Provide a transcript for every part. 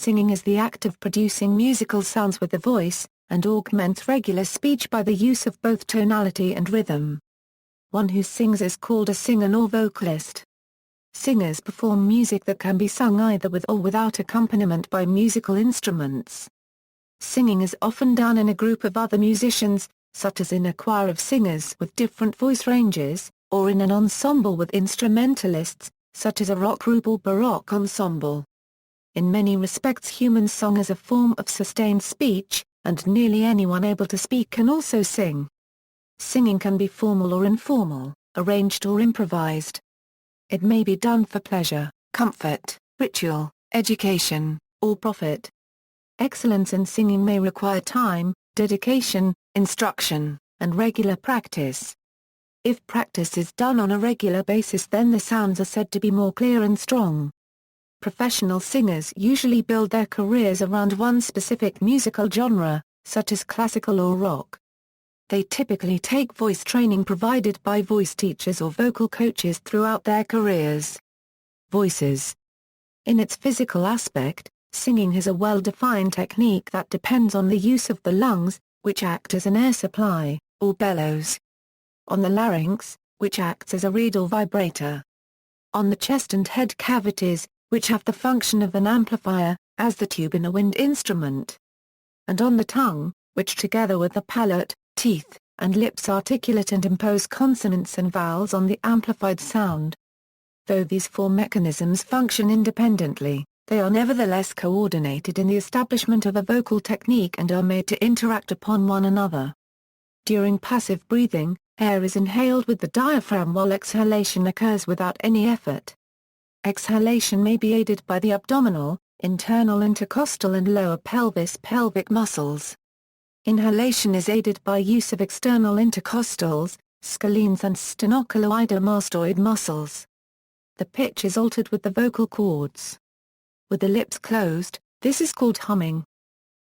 Singing is the act of producing musical sounds with the voice, and augments regular speech by the use of both tonality and rhythm. One who sings is called a singer or vocalist. Singers perform music that can be sung either with or without accompaniment by musical instruments. Singing is often done in a group of other musicians, such as in a choir of singers with different voice ranges, or in an ensemble with instrumentalists, such as a rock group or baroque ensemble. In many respects, human song is a form of sustained speech, and nearly anyone able to speak can also sing. Singing can be formal or informal, arranged or improvised. It may be done for pleasure, comfort, ritual, education, or profit. Excellence in singing may require time, dedication, instruction, and regular practice. If practice is done on a regular basis, then the sounds are said to be more clear and strong. Professional singers usually build their careers around one specific musical genre, such as classical or rock. They typically take voice training provided by voice teachers or vocal coaches throughout their careers. Voices. In its physical aspect, singing has a well-defined technique that depends on the use of the lungs, which act as an air supply, or bellows. On the larynx, which acts as a reed or vibrator. On the chest and head cavities, which have the function of an amplifier, as the tube in a wind instrument. And on the tongue, which together with the palate, teeth, and lips articulate and impose consonants and vowels on the amplified sound. Though these four mechanisms function independently, they are nevertheless coordinated in the establishment of a vocal technique and are made to interact upon one another. During passive breathing, air is inhaled with the diaphragm while exhalation occurs without any effort. Exhalation may be aided by the abdominal, internal intercostal and lower pelvic muscles. Inhalation is aided by use of external intercostals, scalenes and sternocleidomastoid muscles. The pitch is altered with the vocal cords. With the lips closed, this is called humming.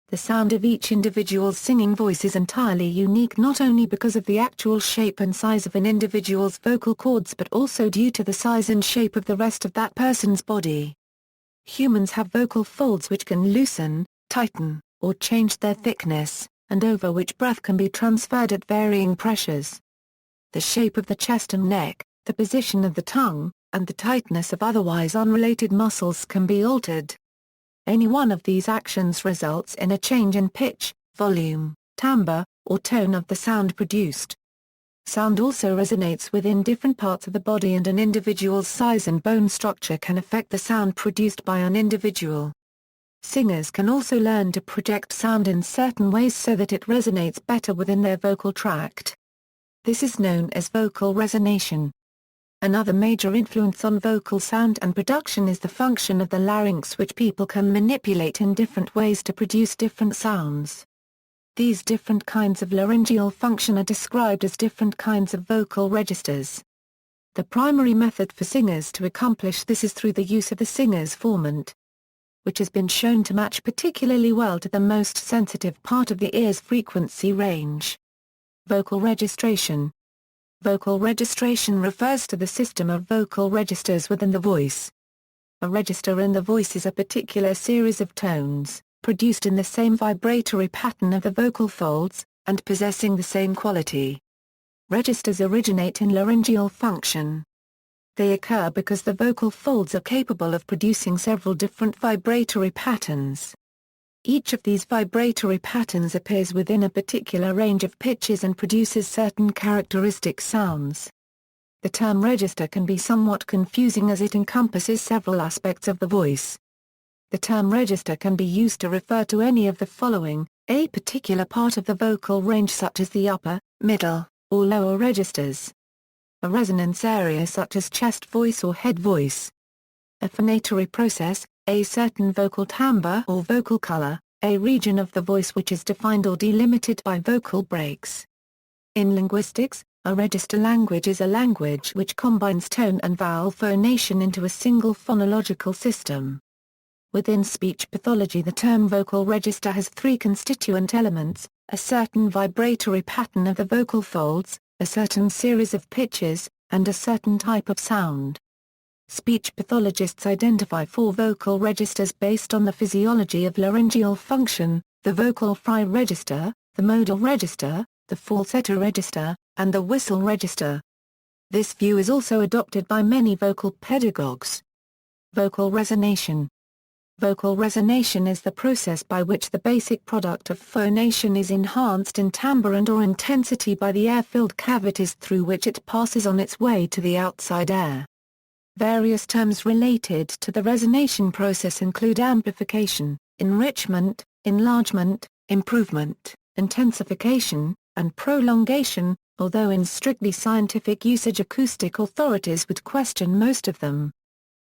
The sound of each individual's singing voice is entirely unique, not only because of the actual shape and size of an individual's vocal cords but also due to the size and shape of the rest of that person's body. Humans have vocal folds which can loosen, tighten, or change their thickness, and over which breath can be transferred at varying pressures. The shape of the chest and neck, the position of the tongue, and the tightness of otherwise unrelated muscles can be altered. Any one of these actions results in a change in pitch, volume, timbre, or tone of the sound produced. Sound also resonates within different parts of the body, and an individual's size and bone structure can affect the sound produced by an individual. Singers can also learn to project sound in certain ways so that it resonates better within their vocal tract. This is known as vocal resonation. Another major influence on vocal sound and production is the function of the larynx, which people can manipulate in different ways to produce different sounds. These different kinds of laryngeal function are described as different kinds of vocal registers. The primary method for singers to accomplish this is through the use of the singer's formant, which has been shown to match particularly well to the most sensitive part of the ear's frequency range. Vocal registration. Vocal registration refers to the system of vocal registers within the voice. A register in the voice is a particular series of tones, produced in the same vibratory pattern of the vocal folds, and possessing the same quality. Registers originate in laryngeal function. They occur because the vocal folds are capable of producing several different vibratory patterns. Each of these vibratory patterns appears within a particular range of pitches and produces certain characteristic sounds. The term register can be somewhat confusing as it encompasses several aspects of the voice. The term register can be used to refer to any of the following: a particular part of the vocal range such as the upper, middle, or lower registers. A resonance area such as chest voice or head voice. A phonatory process, a certain vocal timbre or vocal color, a region of the voice which is defined or delimited by vocal breaks. In linguistics, a register language is a language which combines tone and vowel phonation into a single phonological system. Within speech pathology, the term vocal register has three constituent elements: a certain vibratory pattern of the vocal folds, a certain series of pitches, and a certain type of sound. speech pathologists identify 4 vocal registers based on the physiology of laryngeal function: the vocal fry register, the modal register, the falsetto register, and the whistle register. This view is also adopted by many vocal pedagogues. Vocal resonation. Vocal resonation is the process by which the basic product of phonation is enhanced in timbre and/or intensity by the air-filled cavities through which it passes on its way to the outside air. Various terms related to the resonation process include amplification, enrichment, enlargement, improvement, intensification, and prolongation, although in strictly scientific usage acoustic authorities would question most of them.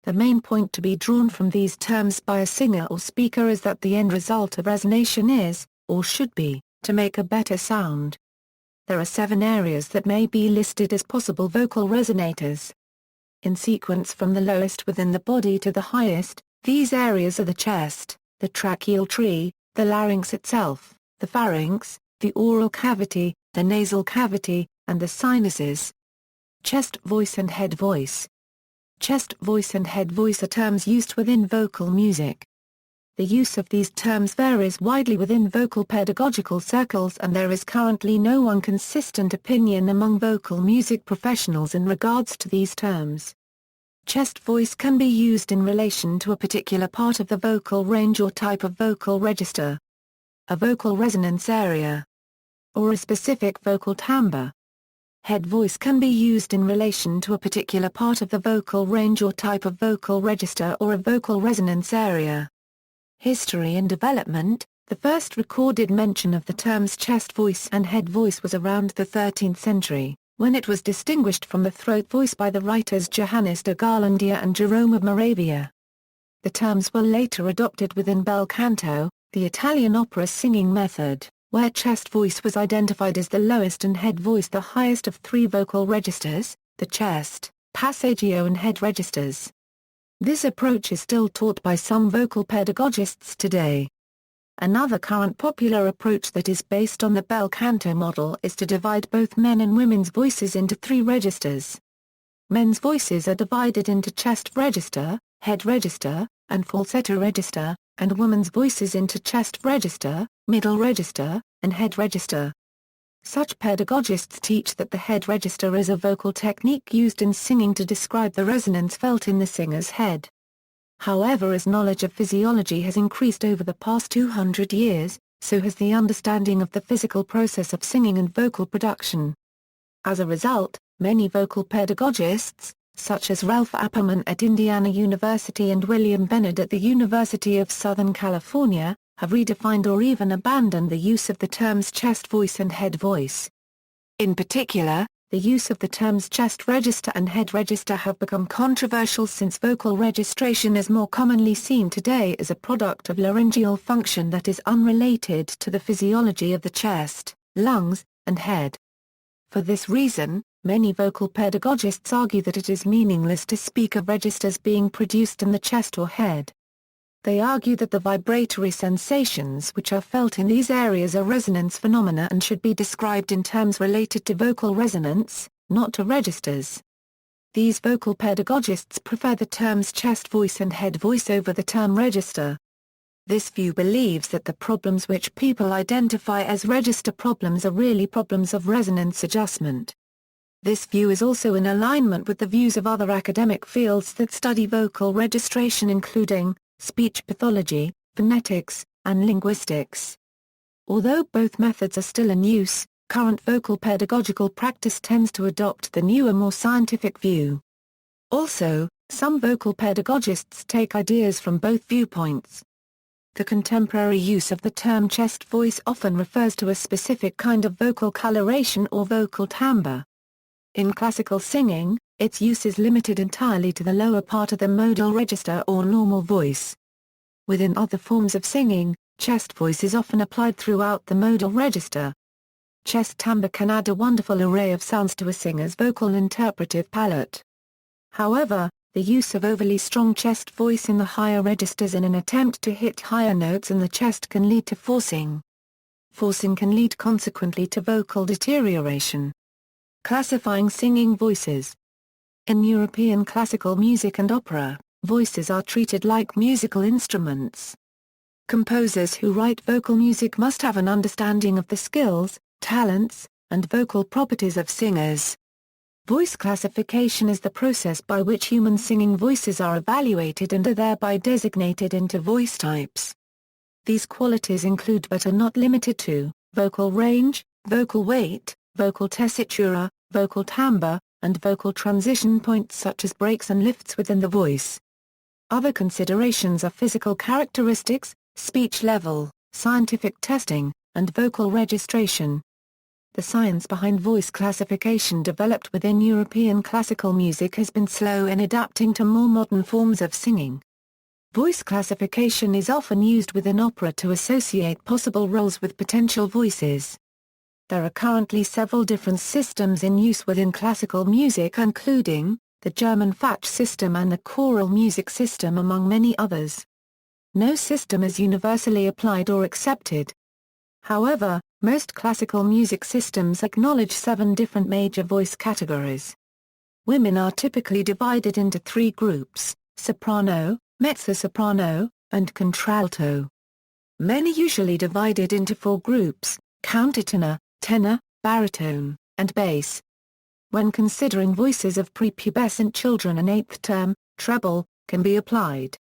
The main point to be drawn from these terms by a singer or speaker is that the end result of resonation is, or should be, to make a better sound. There are 7 areas that may be listed as possible vocal resonators. In sequence from the lowest within the body to the highest, these areas are the chest, the tracheal tree, the larynx itself, the pharynx, the oral cavity, the nasal cavity, and the sinuses. Chest voice and head voice. Chest voice and head voice are terms used within vocal music. The use of these terms varies widely within vocal pedagogical circles, and there is currently no one consistent opinion among vocal music professionals in regards to these terms. Chest voice can be used in relation to a particular part of the vocal range or type of vocal register. A vocal resonance area. Or a specific vocal timbre. Head voice can be used in relation to a particular part of the vocal range or type of vocal register or a vocal resonance area. History and development. The first recorded mention of the terms chest voice and head voice was around the 13th century, when it was distinguished from the throat voice by the writers Johannes de Garlandia and Jerome of Moravia. The terms were later adopted within bel canto, the Italian opera singing method, where chest voice was identified as the lowest and head voice the highest of 3 vocal registers, the chest, passaggio and head registers. This approach is still taught by some vocal pedagogists today. Another current popular approach that is based on the bel canto model is to divide both men and women's voices into 3 registers. Men's voices are divided into chest register, head register, and falsetto register, and women's voices into chest register, middle register, and head register. Such pedagogists teach that the head register is a vocal technique used in singing to describe the resonance felt in the singer's head. However, as knowledge of physiology has increased over the past 200 years, so has the understanding of the physical process of singing and vocal production. As a result, many vocal pedagogists, such as Ralph Apperman at Indiana University and William Bennett at the University of Southern California, have redefined or even abandoned the use of the terms chest voice and head voice. In particular, the use of the terms chest register and head register have become controversial since vocal registration is more commonly seen today as a product of laryngeal function that is unrelated to the physiology of the chest, lungs, and head. For this reason, many vocal pedagogists argue that it is meaningless to speak of registers being produced in the chest or head. They argue that the vibratory sensations which are felt in these areas are resonance phenomena and should be described in terms related to vocal resonance, not to registers. These vocal pedagogists prefer the terms chest voice and head voice over the term register. This view believes that the problems which people identify as register problems are really problems of resonance adjustment. This view is also in alignment with the views of other academic fields that study vocal registration, including speech pathology, phonetics, and linguistics. Although both methods are still in use, current vocal pedagogical practice tends to adopt the newer, more scientific view. Also, some vocal pedagogists take ideas from both viewpoints. The contemporary use of the term chest voice often refers to a specific kind of vocal coloration or vocal timbre. In classical singing, its use is limited entirely to the lower part of the modal register or normal voice. Within other forms of singing, chest voice is often applied throughout the modal register. Chest timbre can add a wonderful array of sounds to a singer's vocal interpretive palette. However, the use of overly strong chest voice in the higher registers in an attempt to hit higher notes in the chest can lead to forcing. Forcing can lead consequently to vocal deterioration. Classifying singing voices. In European classical music and opera, voices are treated like musical instruments. Composers who write vocal music must have an understanding of the skills, talents, and vocal properties of singers. Voice classification is the process by which human singing voices are evaluated and are thereby designated into voice types. These qualities include but are not limited to vocal range, vocal weight, vocal tessitura, vocal timbre, and vocal transition points such as breaks and lifts within the voice. Other considerations are physical characteristics, speech level, scientific testing, and vocal registration. The science behind voice classification developed within European classical music has been slow in adapting to more modern forms of singing. Voice classification is often used within opera to associate possible roles with potential voices. There are currently several different systems in use within classical music, including the German Fach system and the choral music system, among many others. No system is universally applied or accepted. However, most classical music systems acknowledge 7 different major voice categories. Women are typically divided into 3 groups: soprano, mezzo-soprano, and contralto. Men are usually divided into 4 groups: countertenor, tenor, baritone, and bass. When considering voices of prepubescent children, an 8th term, treble, can be applied.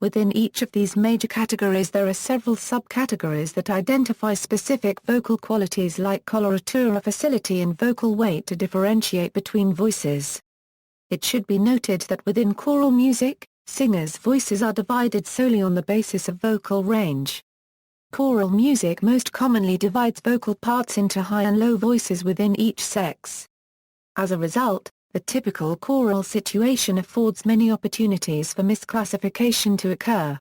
Within each of these major categories there are several subcategories that identify specific vocal qualities like coloratura, facility, and vocal weight to differentiate between voices. It should be noted that within choral music, singers' voices are divided solely on the basis of vocal range. Choral music most commonly divides vocal parts into high and low voices within each sex. As a result, the typical choral situation affords many opportunities for misclassification to occur.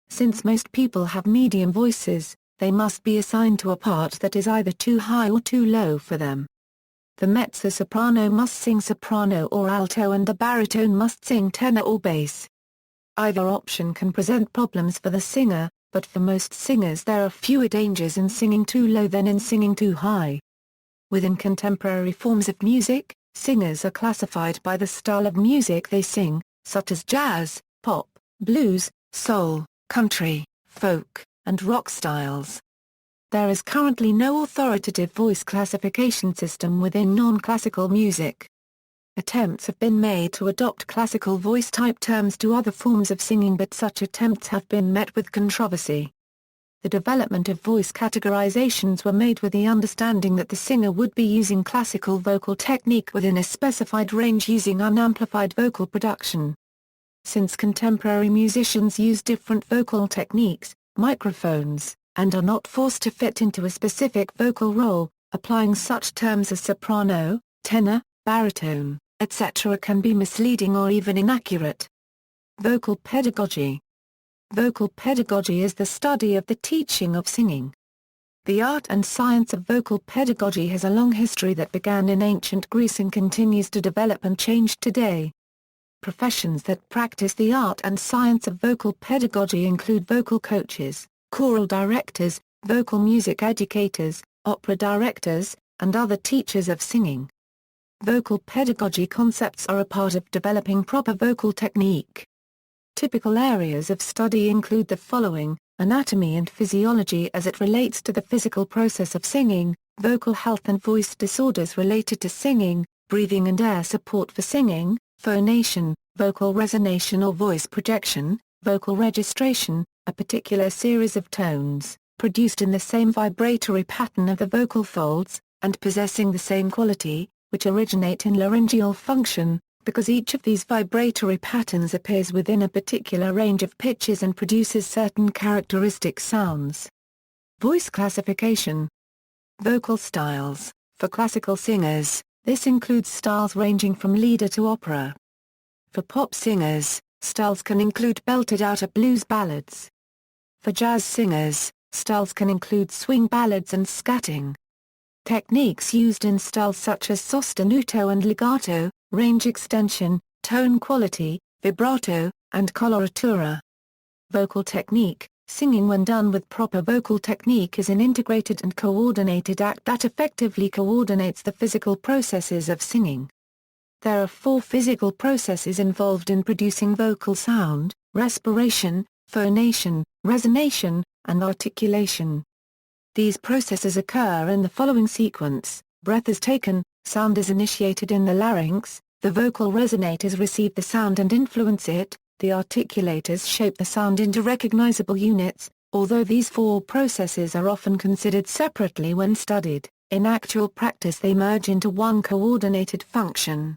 Since most people have medium voices, they must be assigned to a part that is either too high or too low for them. The mezzo-soprano must sing soprano or alto and the baritone must sing tenor or bass. Either option can present problems for the singer, but for most singers there are fewer dangers in singing too low than in singing too high. Within contemporary forms of music, singers are classified by the style of music they sing, such as jazz, pop, blues, soul, country, folk, and rock styles. There is currently no authoritative voice classification system within non-classical music. Attempts have been made to adopt classical voice type terms to other forms of singing, but such attempts have been met with controversy. The development of voice categorizations were made with the understanding that the singer would be using classical vocal technique within a specified range using unamplified vocal production. Since contemporary musicians use different vocal techniques, microphones, and are not forced to fit into a specific vocal role, applying such terms as soprano, tenor, baritone, etc. can be misleading or even inaccurate. Vocal pedagogy. Vocal pedagogy is the study of the teaching of singing. The art and science of vocal pedagogy has a long history that began in ancient Greece and continues to develop and change today. Professions that practice the art and science of vocal pedagogy include vocal coaches, choral directors, vocal music educators, opera directors, and other teachers of singing. Vocal pedagogy concepts are a part of developing proper vocal technique. Typical areas of study include the following: anatomy and physiology as it relates to the physical process of singing, vocal health and voice disorders related to singing, breathing and air support for singing, phonation, vocal resonation or voice projection, vocal registration, a particular series of tones, produced in the same vibratory pattern of the vocal folds, and possessing the same quality, which originate in laryngeal function, because each of these vibratory patterns appears within a particular range of pitches and produces certain characteristic sounds. Voice classification. Vocal styles. For classical singers, this includes styles ranging from lieder to opera. For pop singers, styles can include belted-out blues ballads. For jazz singers, styles can include swing ballads and scatting. Techniques used in styles such as sostenuto and legato, range extension, tone quality, vibrato, and coloratura. Vocal technique. Singing when done with proper vocal technique is an integrated and coordinated act that effectively coordinates the physical processes of singing. There are 4 physical processes involved in producing vocal sound: respiration, phonation, resonation, and articulation. These processes occur in the following sequence: breath is taken, sound is initiated in the larynx, the vocal resonators receive the sound and influence it, the articulators shape the sound into recognizable units. Although these 4 processes are often considered separately when studied, in actual practice they merge into one coordinated function.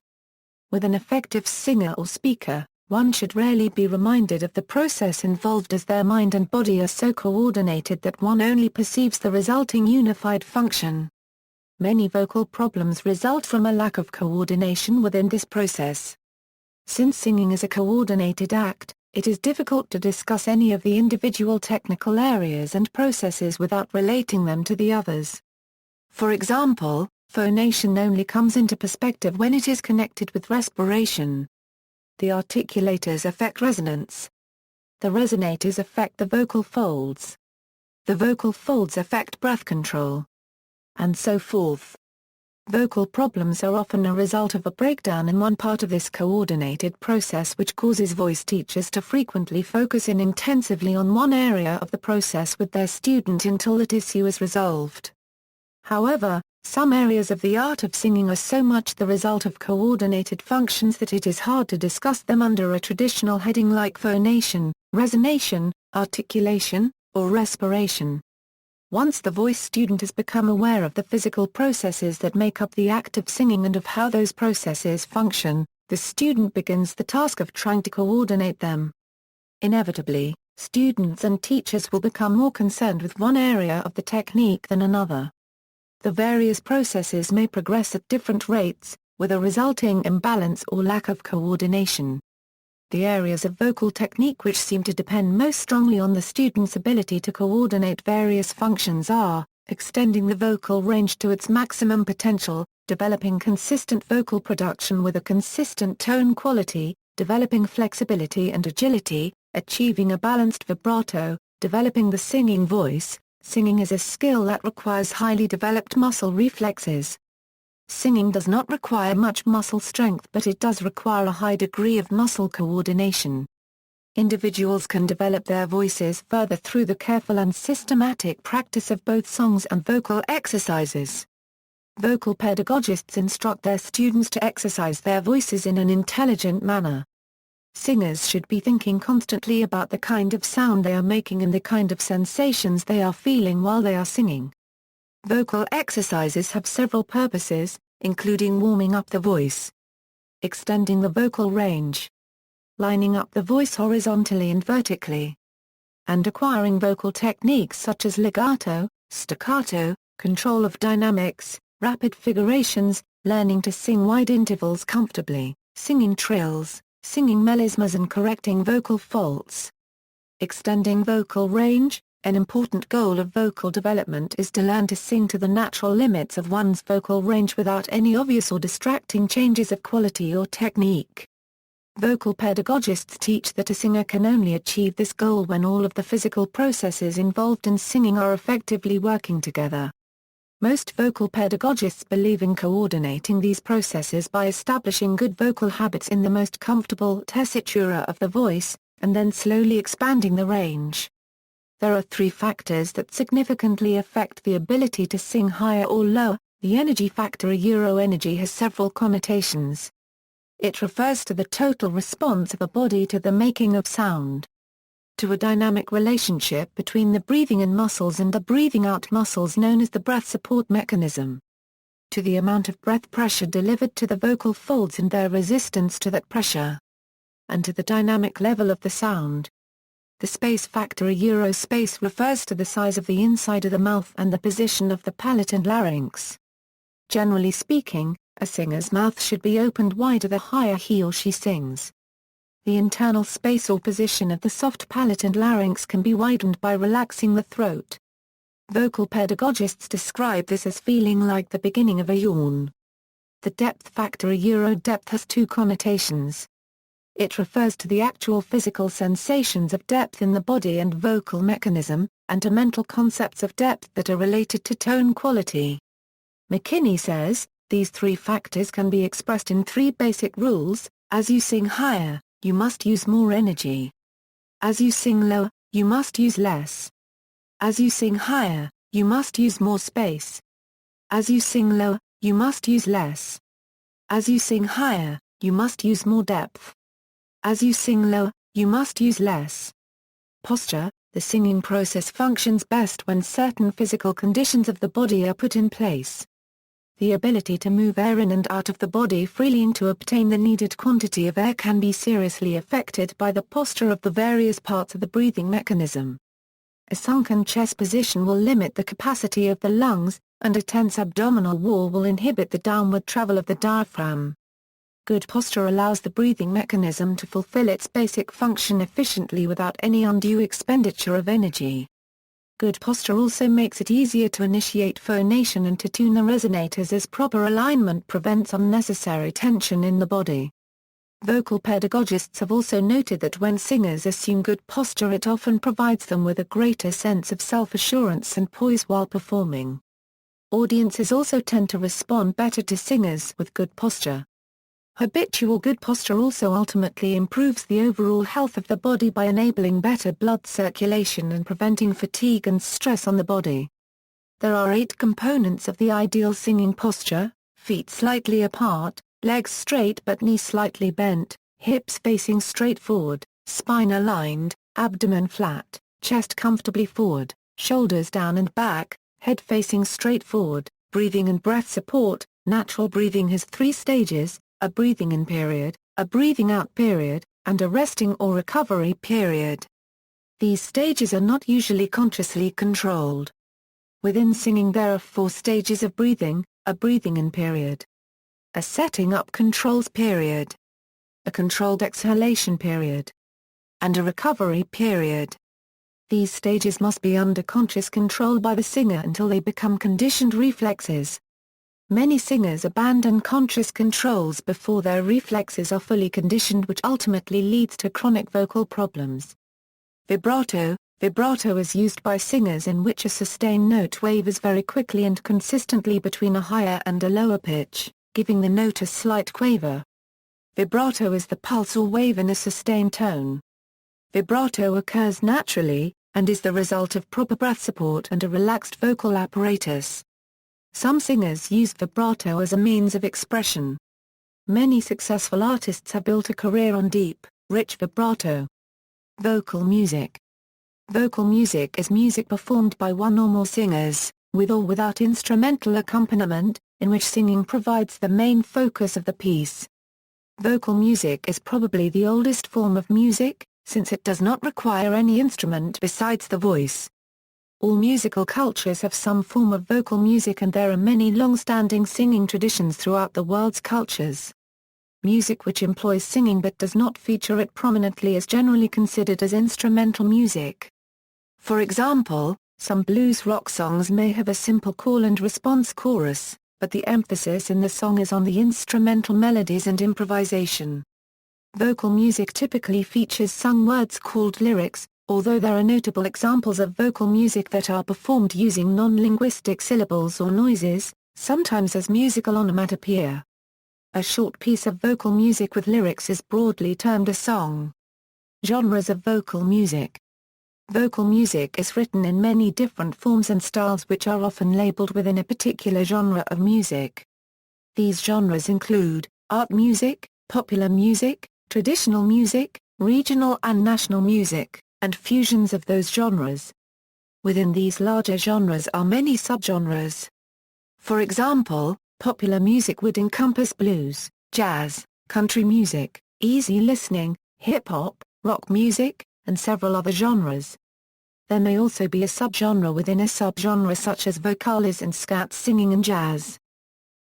With an effective singer or speaker, one should rarely be reminded of the process involved, as their mind and body are so coordinated that one only perceives the resulting unified function. Many vocal problems result from a lack of coordination within this process. Since singing is a coordinated act, it is difficult to discuss any of the individual technical areas and processes without relating them to the others. For example, phonation only comes into perspective when it is connected with respiration. The articulators affect resonance. The resonators affect the vocal folds. The vocal folds affect breath control. And so forth. Vocal problems are often a result of a breakdown in one part of this coordinated process, which causes voice teachers to frequently focus in intensively on one area of the process with their student until that issue is resolved. However, some areas of the art of singing are so much the result of coordinated functions that it is hard to discuss them under a traditional heading like phonation, resonation, articulation, or respiration. Once the voice student has become aware of the physical processes that make up the act of singing and of how those processes function, the student begins the task of trying to coordinate them. Inevitably, students and teachers will become more concerned with one area of the technique than another. The various processes may progress at different rates, with a resulting imbalance or lack of coordination. The areas of vocal technique which seem to depend most strongly on the student's ability to coordinate various functions are, extending the vocal range to its maximum potential, developing consistent vocal production with a consistent tone quality, developing flexibility and agility, achieving a balanced vibrato, developing the singing voice. Singing is a skill that requires highly developed muscle reflexes. Singing does not require much muscle strength, but it does require a high degree of muscle coordination. Individuals can develop their voices further through the careful and systematic practice of both songs and vocal exercises. Vocal pedagogists instruct their students to exercise their voices in an intelligent manner. Singers should be thinking constantly about the kind of sound they are making and the kind of sensations they are feeling while they are singing. Vocal exercises have several purposes, including warming up the voice, extending the vocal range, lining up the voice horizontally and vertically, and acquiring vocal techniques such as legato, staccato, control of dynamics, rapid figurations, learning to sing wide intervals comfortably, singing trills, singing melismas and correcting vocal faults. Extending vocal range. An important goal of vocal development is to learn to sing to the natural limits of one's vocal range without any obvious or distracting changes of quality or technique. Vocal pedagogists teach that a singer can only achieve this goal when all of the physical processes involved in singing are effectively working together. Most vocal pedagogists believe in coordinating these processes by establishing good vocal habits in the most comfortable tessitura of the voice, and then slowly expanding the range. There are 3 factors that significantly affect the ability to sing higher or lower. The energy factor. Energy has several connotations. It refers to the total response of a body to the making of sound. To a dynamic relationship between the breathing in muscles and the breathing out muscles known as the breath support mechanism. To the amount of breath pressure delivered to the vocal folds and their resistance to that pressure. And to the dynamic level of the sound. The space factor. Space refers to the size of the inside of the mouth and the position of the palate and larynx. Generally speaking, a singer's mouth should be opened wider the higher he or she sings. The internal space or position of the soft palate and larynx can be widened by relaxing the throat. Vocal pedagogists describe this as feeling like the beginning of a yawn. The depth factor. Depth has 2 connotations. It refers to the actual physical sensations of depth in the body and vocal mechanism, and to mental concepts of depth that are related to tone quality. McKinney says, These three factors can be expressed in three basic rules: as you sing higher, you must use more energy. As you sing lower, you must use less. As you sing higher, you must use more space. As you sing lower, you must use less. As you sing higher, you must use more depth. As you sing lower, you must use less. Posture. The singing process functions best when certain physical conditions of the body are put in place. The ability to move air in and out of the body freely and to obtain the needed quantity of air can be seriously affected by the posture of the various parts of the breathing mechanism. A sunken chest position will limit the capacity of the lungs, and a tense abdominal wall will inhibit the downward travel of the diaphragm. Good posture allows the breathing mechanism to fulfill its basic function efficiently without any undue expenditure of energy. Good posture also makes it easier to initiate phonation and to tune the resonators, as proper alignment prevents unnecessary tension in the body. Vocal pedagogists have also noted that when singers assume good posture, it often provides them with a greater sense of self-assurance and poise while performing. Audiences also tend to respond better to singers with good posture. Habitual good posture also ultimately improves the overall health of the body by enabling better blood circulation and preventing fatigue and stress on the body. There are 8 components of the ideal singing posture: feet slightly apart, legs straight but knees slightly bent, hips facing straight forward, spine aligned, abdomen flat, chest comfortably forward, shoulders down and back, head facing straight forward. Breathing and breath support. Natural breathing has 3 stages: a breathing in period, a breathing out period, and a resting or recovery period. These stages are not usually consciously controlled. Within singing there are 4 stages of breathing: a breathing in period, a setting up controls period, a controlled exhalation period, and a recovery period. These stages must be under conscious control by the singer until they become conditioned reflexes. Many singers abandon conscious controls before their reflexes are fully conditioned, which ultimately leads to chronic vocal problems. Vibrato. Vibrato is used by singers in which a sustained note wavers very quickly and consistently between a higher and a lower pitch, giving the note a slight quaver. Vibrato is the pulse or wave in a sustained tone. Vibrato occurs naturally, and is the result of proper breath support and a relaxed vocal apparatus. Some singers use vibrato as a means of expression. Many successful artists have built a career on deep, rich vibrato. Vocal music. Vocal music is music performed by one or more singers, with or without instrumental accompaniment, in which singing provides the main focus of the piece. Vocal music is probably the oldest form of music, since it does not require any instrument besides the voice. All musical cultures have some form of vocal music, and there are many long-standing singing traditions throughout the world's cultures. Music which employs singing but does not feature it prominently is generally considered as instrumental music. For example, some blues rock songs may have a simple call and response chorus, but the emphasis in the song is on the instrumental melodies and improvisation. Vocal music typically features sung words called lyrics, although there are notable examples of vocal music that are performed using non-linguistic syllables or noises, sometimes as musical onomatopoeia. A short piece of vocal music with lyrics is broadly termed a song. Genres of vocal music. Vocal music is written in many different forms and styles which are often labeled within a particular genre of music. These genres include art music, popular music, traditional music, regional and national music, and fusions of those genres. Within these larger genres are many subgenres. For example, popular music would encompass blues, jazz, country music, easy listening, hip-hop, rock music, and several other genres. There may also be a subgenre within a subgenre, such as vocalist and scat singing and jazz.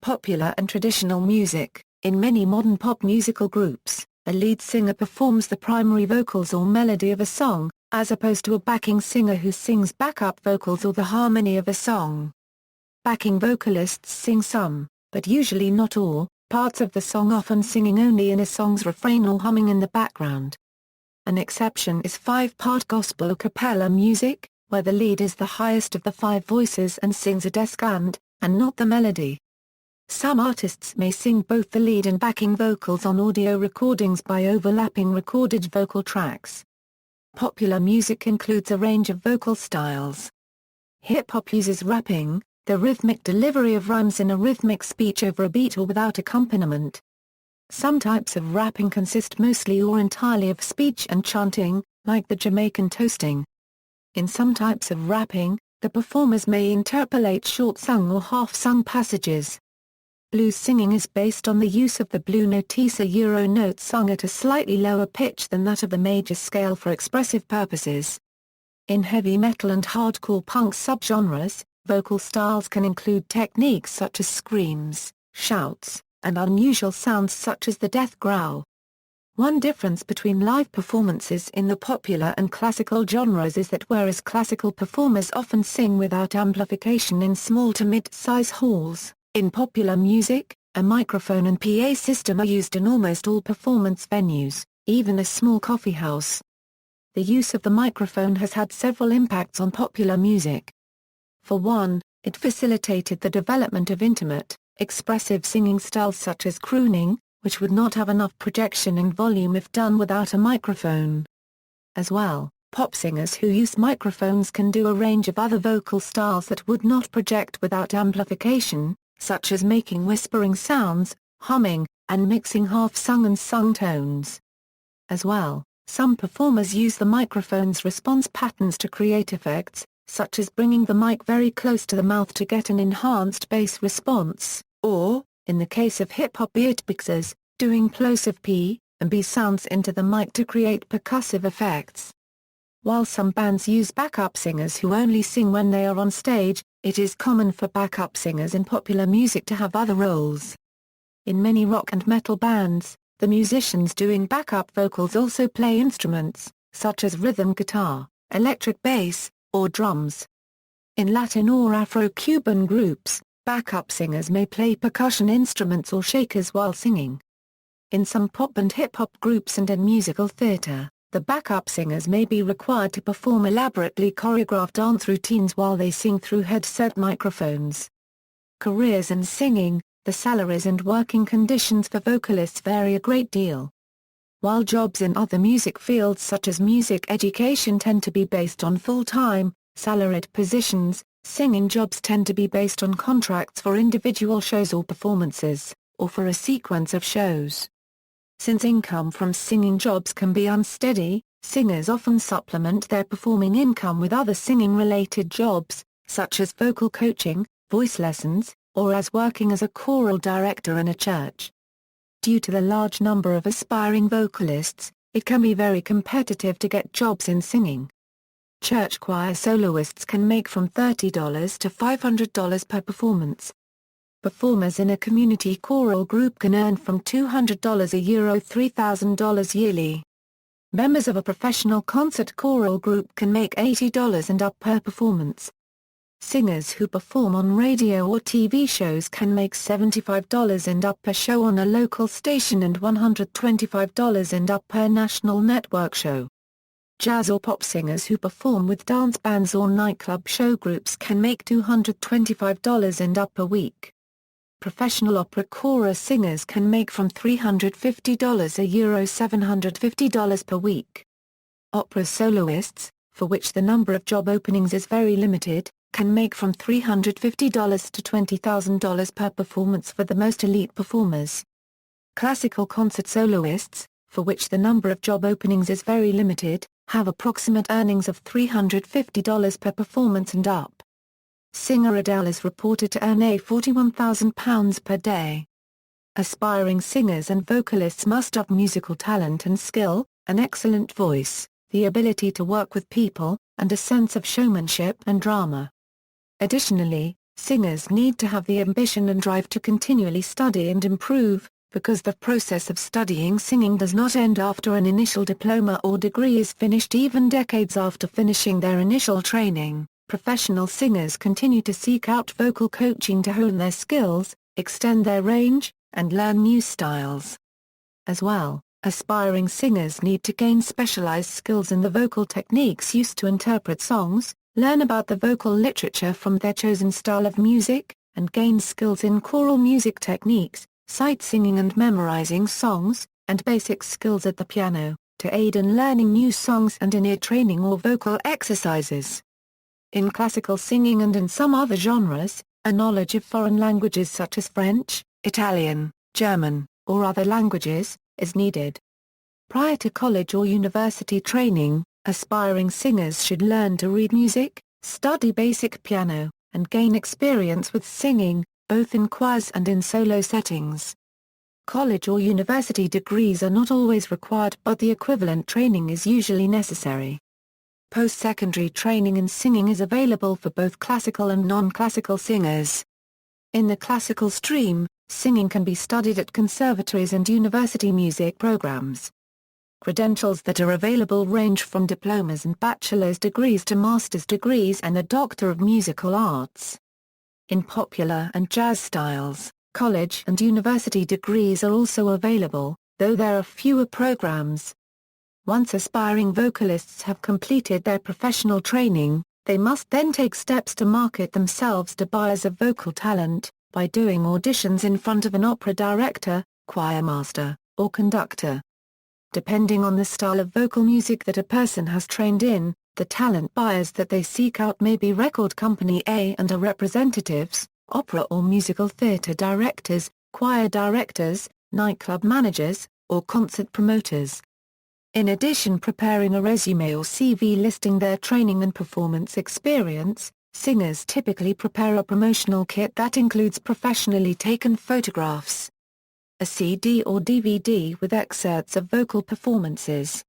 Popular and traditional music. In many modern pop musical groups, a lead singer performs the primary vocals or melody of a song, as opposed to a backing singer who sings backup vocals or the harmony of a song. Backing vocalists sing some, but usually not all, parts of the song, often singing only in a song's refrain or humming in the background. An exception is 5-part gospel a cappella music, where the lead is the highest of the 5 voices and sings a descant, and not the melody. Some artists may sing both the lead and backing vocals on audio recordings by overlapping recorded vocal tracks. Popular music includes a range of vocal styles. Hip-hop uses rapping, the rhythmic delivery of rhymes in a rhythmic speech over a beat or without accompaniment. Some types of rapping consist mostly or entirely of speech and chanting, like the Jamaican toasting. In some types of rapping, the performers may interpolate short-sung or half-sung passages. Blues singing is based on the use of the blue notisa euro note sung at a slightly lower pitch than that of the major scale for expressive purposes. In heavy metal and hardcore punk subgenres, vocal styles can include techniques such as screams, shouts, and unusual sounds such as the death growl. One difference between live performances in the popular and classical genres is that whereas classical performers often sing without amplification in small to mid-size halls, in popular music, a microphone and PA system are used in almost all performance venues, even a small coffee house. The use of the microphone has had several impacts on popular music. For one, it facilitated the development of intimate, expressive singing styles such as crooning, which would not have enough projection and volume if done without a microphone. As well, pop singers who use microphones can do a range of other vocal styles that would not project without amplification, such as making whispering sounds, humming, and mixing half-sung and sung tones. As well, some performers use the microphone's response patterns to create effects, such as bringing the mic very close to the mouth to get an enhanced bass response, or, in the case of hip-hop beatboxers, doing plosive P and B sounds into the mic to create percussive effects. While some bands use backup singers who only sing when they are on stage, it is common for backup singers in popular music to have other roles. In many rock and metal bands, the musicians doing backup vocals also play instruments, such as rhythm guitar, electric bass, or drums. In Latin or Afro-Cuban groups, backup singers may play percussion instruments or shakers while singing. In some pop and hip-hop groups and in musical theater, the backup singers may be required to perform elaborately choreographed dance routines while they sing through headset microphones. Careers in singing, the salaries and working conditions for vocalists vary a great deal. While jobs in other music fields such as music education tend to be based on full-time, salaried positions, singing jobs tend to be based on contracts for individual shows or performances, or for a sequence of shows. Since income from singing jobs can be unsteady, singers often supplement their performing income with other singing-related jobs, such as vocal coaching, voice lessons, or as working as a choral director in a church. Due to the large number of aspiring vocalists, it can be very competitive to get jobs in singing. Church choir soloists can make from $30 to $500 per performance. Performers in a community choral group can earn from $200 a year to $3,000 yearly. Members of a professional concert choral group can make $80 and up per performance. Singers who perform on radio or TV shows can make $75 and up per show on a local station and $125 and up per national network show. Jazz or pop singers who perform with dance bands or nightclub show groups can make $225 and up per week. Professional opera chorus singers can make from $350 a year to $750 per week. Opera soloists, for which the number of job openings is very limited, can make from $350 to $20,000 per performance for the most elite performers. Classical concert soloists, for which the number of job openings is very limited, have approximate earnings of $350 per performance and up. Singer Adele is reported to earn £41,000 per day. Aspiring singers and vocalists must have musical talent and skill, an excellent voice, the ability to work with people, and a sense of showmanship and drama. Additionally, singers need to have the ambition and drive to continually study and improve, because the process of studying singing does not end after an initial diploma or degree is finished. Even decades after finishing their initial training, professional singers continue to seek out vocal coaching to hone their skills, extend their range, and learn new styles. As well, aspiring singers need to gain specialized skills in the vocal techniques used to interpret songs, learn about the vocal literature from their chosen style of music, and gain skills in choral music techniques, sight singing and memorizing songs, and basic skills at the piano, to aid in learning new songs and in ear training or vocal exercises. In classical singing and in some other genres, a knowledge of foreign languages such as French, Italian, German, or other languages, is needed. Prior to college or university training, aspiring singers should learn to read music, study basic piano, and gain experience with singing, both in choirs and in solo settings. College or university degrees are not always required, but the equivalent training is usually necessary. Post-secondary training in singing is available for both classical and non-classical singers. In the classical stream, singing can be studied at conservatories and university music programs. Credentials that are available range from diplomas and bachelor's degrees to master's degrees and a Doctor of Musical Arts. In popular and jazz styles, college and university degrees are also available, though there are fewer programs. Once aspiring vocalists have completed their professional training, they must then take steps to market themselves to buyers of vocal talent, by doing auditions in front of an opera director, choir master, or conductor. Depending on the style of vocal music that a person has trained in, the talent buyers that they seek out may be record company A&R representatives, opera or musical theatre directors, choir directors, nightclub managers, or concert promoters. In addition, preparing a resume or CV listing their training and performance experience, singers typically prepare a promotional kit that includes professionally taken photographs, a CD or DVD with excerpts of vocal performances,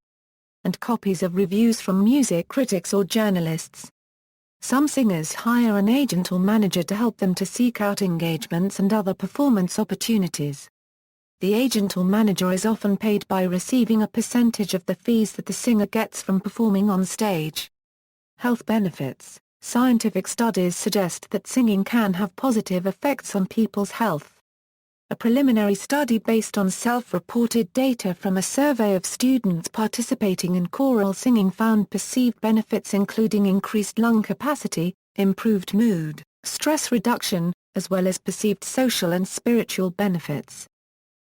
and copies of reviews from music critics or journalists. Some singers hire an agent or manager to help them to seek out engagements and other performance opportunities. The agent or manager is often paid by receiving a percentage of the fees that the singer gets from performing on stage. Health benefits. Scientific studies suggest that singing can have positive effects on people's health. A preliminary study based on self-reported data from a survey of students participating in choral singing found perceived benefits including increased lung capacity, improved mood, stress reduction, as well as perceived social and spiritual benefits.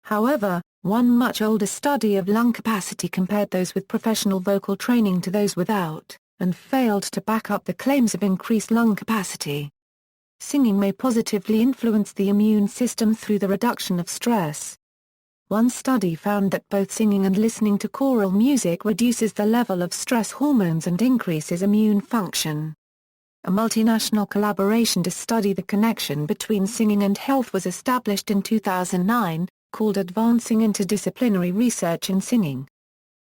However, one much older study of lung capacity compared those with professional vocal training to those without, and failed to back up the claims of increased lung capacity. Singing may positively influence the immune system through the reduction of stress. One study found that both singing and listening to choral music reduces the level of stress hormones and increases immune function. A multinational collaboration to study the connection between singing and health was established in 2009, called Advancing Interdisciplinary Research in Singing.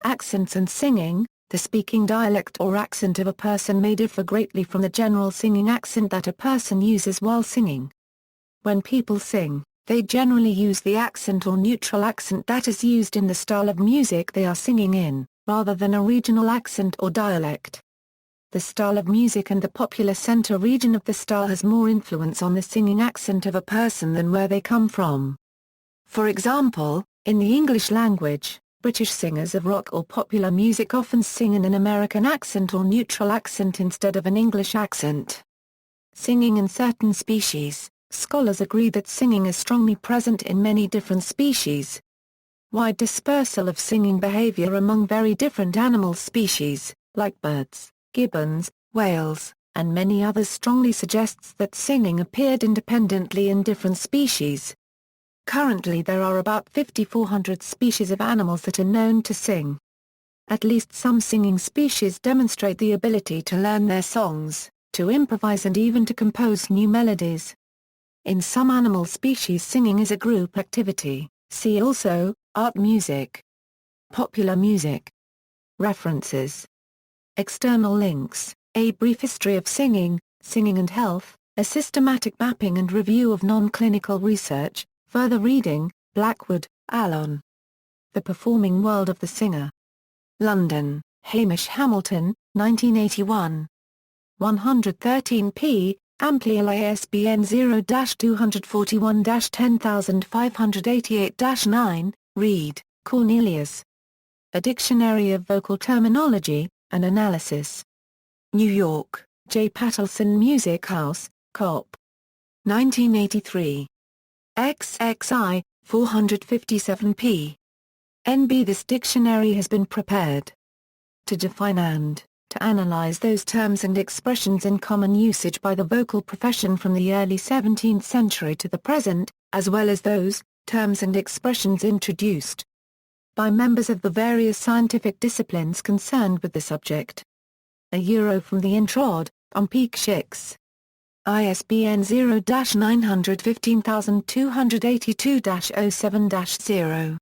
Accents and singing. The speaking dialect or accent of a person may differ greatly from the general singing accent that a person uses while singing. When people sing, they generally use the accent or neutral accent that is used in the style of music they are singing in, rather than a regional accent or dialect. The style of music and the popular center region of the style has more influence on the singing accent of a person than where they come from. For example, in the English language, British singers of rock or popular music often sing in an American accent or neutral accent instead of an English accent. Singing in certain species. Scholars agree that singing is strongly present in many different species. Wide dispersal of singing behavior among very different animal species, like birds, gibbons, whales, and many others strongly suggests that singing appeared independently in different species. Currently there are about 5,400 species of animals that are known to sing. At least some singing species demonstrate the ability to learn their songs, to improvise and even to compose new melodies. In some animal species singing is a group activity, see also, art music. Popular music. References. External links, A Brief History of Singing, Singing and Health, A Systematic Mapping and Review of Non-Clinical Research. Further reading, Blackwood, Alan. The Performing World of the Singer. London, Hamish Hamilton, 1981. 113p, Amplial ISBN 0-241-10588-9, Reed, Cornelius. A Dictionary of Vocal Terminology, an Analysis. New York, J. Patelson Music House, Cop. 1983. XXI, 457p. NB. This dictionary has been prepared to define and to analyze those terms and expressions in common usage by the vocal profession from the early 17th century to the present, as well as those terms and expressions introduced by members of the various scientific disciplines concerned with the subject. A Euro from the Introd, on Peak Shix. ISBN 0-915282-07-0.